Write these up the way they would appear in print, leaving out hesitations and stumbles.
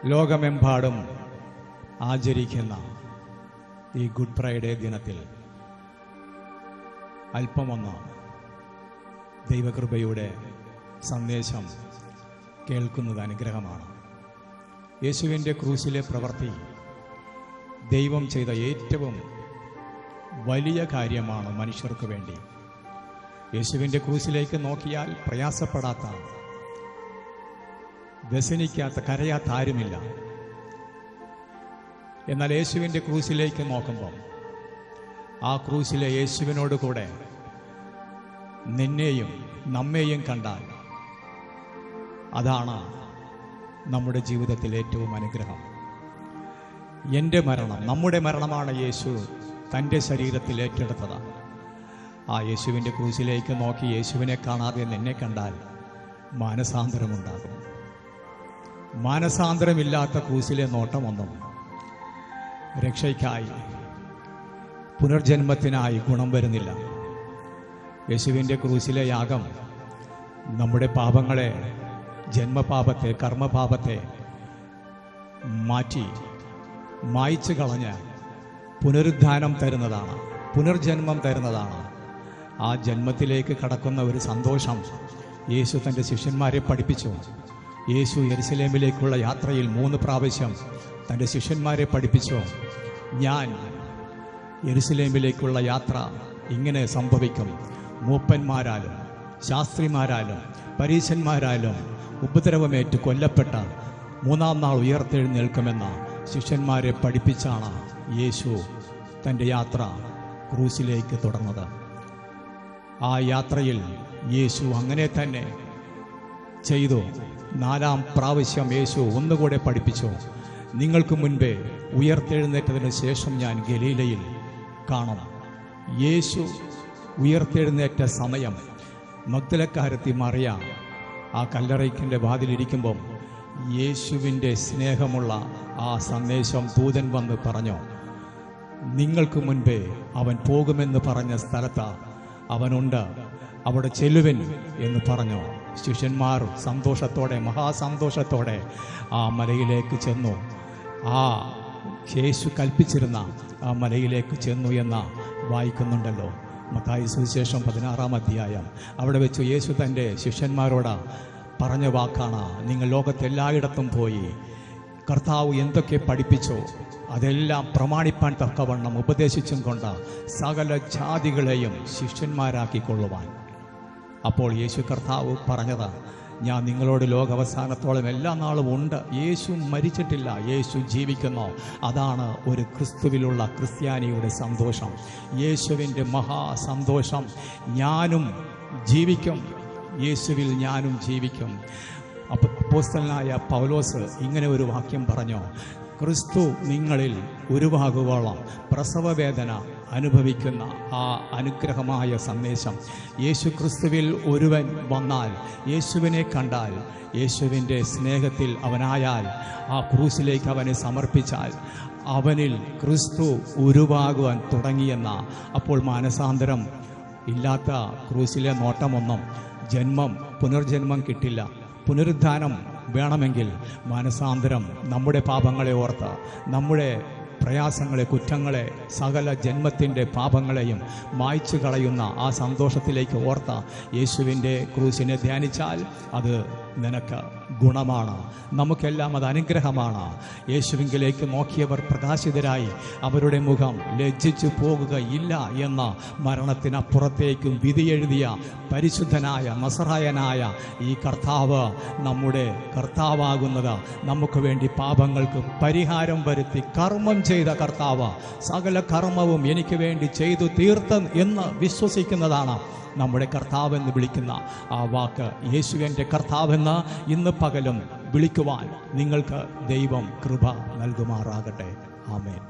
ലോകമെമ്പാടും ആചരിക്കുന്ന ഈ ഗുഡ് ഫ്രൈഡേ ദിനത്തിൽ അല്പമൊന്ന് ദൈവകൃപയുടെ സന്ദേശം കേൾക്കുന്നത് അനുഗ്രഹമാണ്. യേശുവിൻ്റെ ക്രൂശിലെ പ്രവൃത്തി ദൈവം ചെയ്ത ഏറ്റവും വലിയ കാര്യമാണ് മനുഷ്യർക്ക് വേണ്ടി. യേശുവിൻ്റെ ക്രൂശിലേക്ക് നോക്കിയാൽ പ്രയാസപ്പെടാത്ത, വ്യസനിക്കാത്ത, കരയാത്ത ആരുമില്ല. എന്നാൽ യേശുവിൻ്റെ ക്രൂശിലേക്ക് നോക്കുമ്പോൾ ആ ക്രൂശിലെ യേശുവിനോട് കൂടെ നിന്നെയും നമ്മെയും കണ്ടാൽ അതാണ് നമ്മുടെ ജീവിതത്തിലെ ഏറ്റവും അനുഗ്രഹം. എൻ്റെ മരണം, നമ്മുടെ മരണമാണ് യേശു തൻ്റെ ശരീരത്തിൽ ഏറ്റെടുത്തത്. ആ യേശുവിൻ്റെ ക്രൂശിലേക്ക് നോക്കി യേശുവിനെ കാണാതെ നിന്നെ കണ്ടാൽ മാനസാന്തരമുണ്ടാകും. മാനസാന്തരമില്ലാത്ത ക്രൂശിലെ നോട്ടമൊന്നും രക്ഷയ്ക്കായി, പുനർജന്മത്തിനായി ഗുണം വരുന്നില്ല. യേശുവിൻ്റെ ക്രൂശിലെ യാഗം നമ്മുടെ പാപങ്ങളെ, ജന്മപാപത്തെ, കർമ്മപാപത്തെ മായ്ച്ചു കളഞ്ഞ് പുനരുദ്ധാനം തരുന്നതാണ്, പുനർജന്മം തരുന്നതാണ്. ആ ജന്മത്തിലേക്ക് കടക്കുന്ന ഒരു സന്തോഷം യേശു തൻ്റെ ശിഷ്യന്മാരെ പഠിപ്പിച്ചു. യേശു യെരുശലേമിലേക്കുള്ള യാത്രയിൽ 3 പ്രാവശ്യം തൻ്റെ ശിഷ്യന്മാരെ പഠിപ്പിച്ചു, ഞാൻ യെരുശലേമിലേക്കുള്ള യാത്ര ഇങ്ങനെ സംഭവിക്കും. മൂപ്പന്മാരാലും ശാസ്ത്രിമാരാലും പരീശന്മാരാലും ഉപദ്രവമേറ്റ് കൊല്ലപ്പെട്ട 3-ാം നാൾ ഉയർത്തെഴുന്നേൽക്കുമെന്ന ശിഷ്യന്മാരെ പഠിപ്പിച്ചാണ് യേശു തൻ്റെ യാത്ര ക്രൂശിലേക്ക് തുടർന്നത്. ആ യാത്രയിൽ യേശു അങ്ങനെ തന്നെ ചെയ്തു. 4-ാം പ്രാവശ്യം യേശു ഒന്നുകൂടെ പഠിപ്പിച്ചു, നിങ്ങൾക്ക് മുൻപേ ഉയർത്തെഴുന്നേറ്റതിന് ശേഷം ഞാൻ ഗലീലയിൽ കാണും. യേശു ഉയർത്തെഴുന്നേറ്റ സമയം മഗ്ദലക്കാരത്തി മറിയ ആ കല്ലറയ്ക്കിൻ്റെ വാതിലിരിക്കുമ്പം യേശുവിൻ്റെ സ്നേഹമുള്ള ആ സന്ദേശം ദൂതൻ വന്ന് പറഞ്ഞു, നിങ്ങൾക്ക് മുൻപേ അവൻ പോകുമെന്ന് പറഞ്ഞ സ്ഥലത്ത് അവനുണ്ട്, അവിടെ ചെല്ലുവൻ എന്ന് പറഞ്ഞു. ശിഷ്യന്മാർ സന്തോഷത്തോടെ, മഹാസന്തോഷത്തോടെ ആ മലയിലേക്ക് ചെന്നു. ആ യേശു കൽപ്പിച്ചിരുന്ന ആ മലയിലേക്ക് ചെന്നു എന്ന് വായിക്കുന്നുണ്ടല്ലോ മത്തായി സുവിശേഷം 16-ാം അധ്യായം. അവിടെ വെച്ച് യേശു തൻ്റെ ശിഷ്യന്മാരോട് പറഞ്ഞ വാക്കാണ്, നിങ്ങൾ ലോകത്തെല്ലായിടത്തും പോയി കർത്താവ് എന്തൊക്കെ പഠിപ്പിച്ചോ അതെല്ലാം പ്രമാണിപ്പാൻ തക്കവണ്ണം ഉപദേശിച്ചും കൊണ്ട് സകല ജാതികളെയും ശിഷ്യന്മാരാക്കിക്കൊള്ളുവാൻ. അപ്പോൾ യേശു കർത്താവ് പറഞ്ഞത്, ഞാൻ നിങ്ങളോട് ലോകാവസാനത്തോളം എല്ലാ നാളും ഉണ്ട്. യേശു മരിച്ചിട്ടില്ല, യേശു ജീവിക്കുന്നു. അതാണ് ഒരു ക്രിസ്തുവിലുള്ള ക്രിസ്ത്യാനിയുടെ സന്തോഷം, യേശുവിൻ്റെ മഹാസന്തോഷം. ഞാനും ജീവിക്കും, യേശുവിൽ ഞാനും ജീവിക്കും. അപ്പോസ്തലനായ പൗലോസ് ഇങ്ങനെ ഒരു വാക്യം പറഞ്ഞു, ക്രിസ്തു നിങ്ങളിൽ ഉരുവാകുവോളം പ്രസവവേദന അനുഭവിക്കുന്ന ആ അനുഗ്രഹമായ സന്ദേശം. യേശു ക്രിസ്തുവിൽ ഒരുവൻ വന്നാൽ, യേശുവിനെ കണ്ടാൽ, യേശുവിൻ്റെ സ്നേഹത്തിൽ അവനായാൽ, ആ ക്രൂശിലേക്ക് അവനെ സമർപ്പിച്ചാൽ അവനിൽ ക്രിസ്തു ഉരുവാകുവാൻ തുടങ്ങിയെന്ന. അപ്പോൾ മാനസാന്തരം ഇല്ലാത്ത ക്രൂശിലെ നോട്ടമൊന്നും പുനർജന്മം കിട്ടില്ല. പുനരുദ്ധാനം വേണമെങ്കിൽ മാനസാന്തരം നമ്മുടെ പാപങ്ങളെ ഓർത്ത്, നമ്മുടെ പ്രയാസങ്ങളെ, കുറ്റങ്ങളെ, സകല ജന്മത്തിൻ്റെ പാപങ്ങളെയും മായ്ച്ചു കളയുന്ന ആ സന്തോഷത്തിലേക്ക് ഓർത്ത യേശുവിൻ്റെ ക്രൂശിനെ ധ്യാനിച്ചാൽ അത് നിനക്ക് ഗുണമാണ്, നമുക്കെല്ലാം അത് അനുഗ്രഹമാണ്. യേശുവിങ്കിലേക്ക് നോക്കിയവർ പ്രകാശിതരായി, അവരുടെ മുഖം ലജ്ജിച്ചു പോകുകയില്ല എന്ന മരണത്തിനപ്പുറത്തേക്കും വിധിയെഴുതിയ പരിശുദ്ധനായ നസറായനായ ഈ കർത്താവ്, നമ്മുടെ കർത്താവാകുന്നത്, നമുക്ക് വേണ്ടി പാപങ്ങൾക്ക് പരിഹാരം വരുത്തി കർമ്മം ചെയ്ത കർത്താവ്, സകല കർമ്മവും എനിക്ക് വേണ്ടി ചെയ്തു തീർത്ത് എന്ന് വിശ്വസിക്കുന്നതാണ് നമ്മുടെ കർത്താവെന്ന് വിളിക്കുന്ന ആ വാക്ക്. യേശുവിൻ്റെ കർത്താവെന്ന് ഇന്ന് പകലും വിളിക്കുവാൻ നിങ്ങൾക്ക് ദൈവം കൃപ നൽകുമാറാകട്ടെ. ആമേൻ.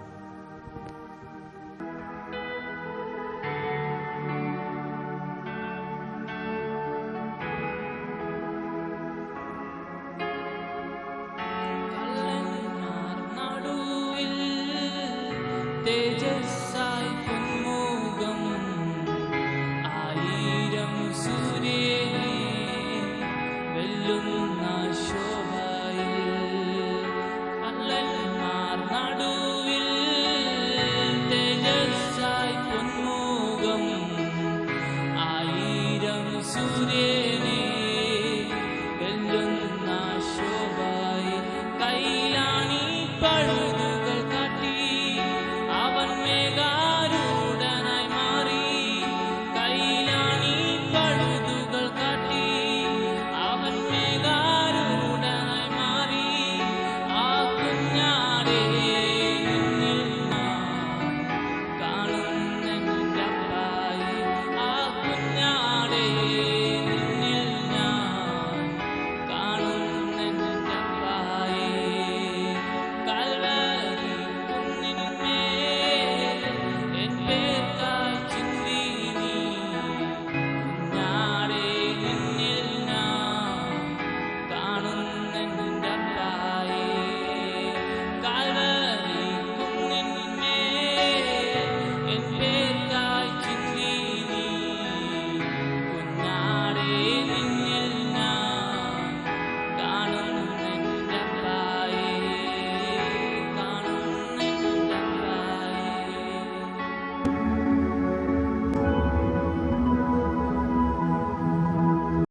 തേജസ്സായി പൊന്മുഖം ആയിരം സൂര്യനെ വെല്ലുന്ന ശോഭയിൽ പഴുത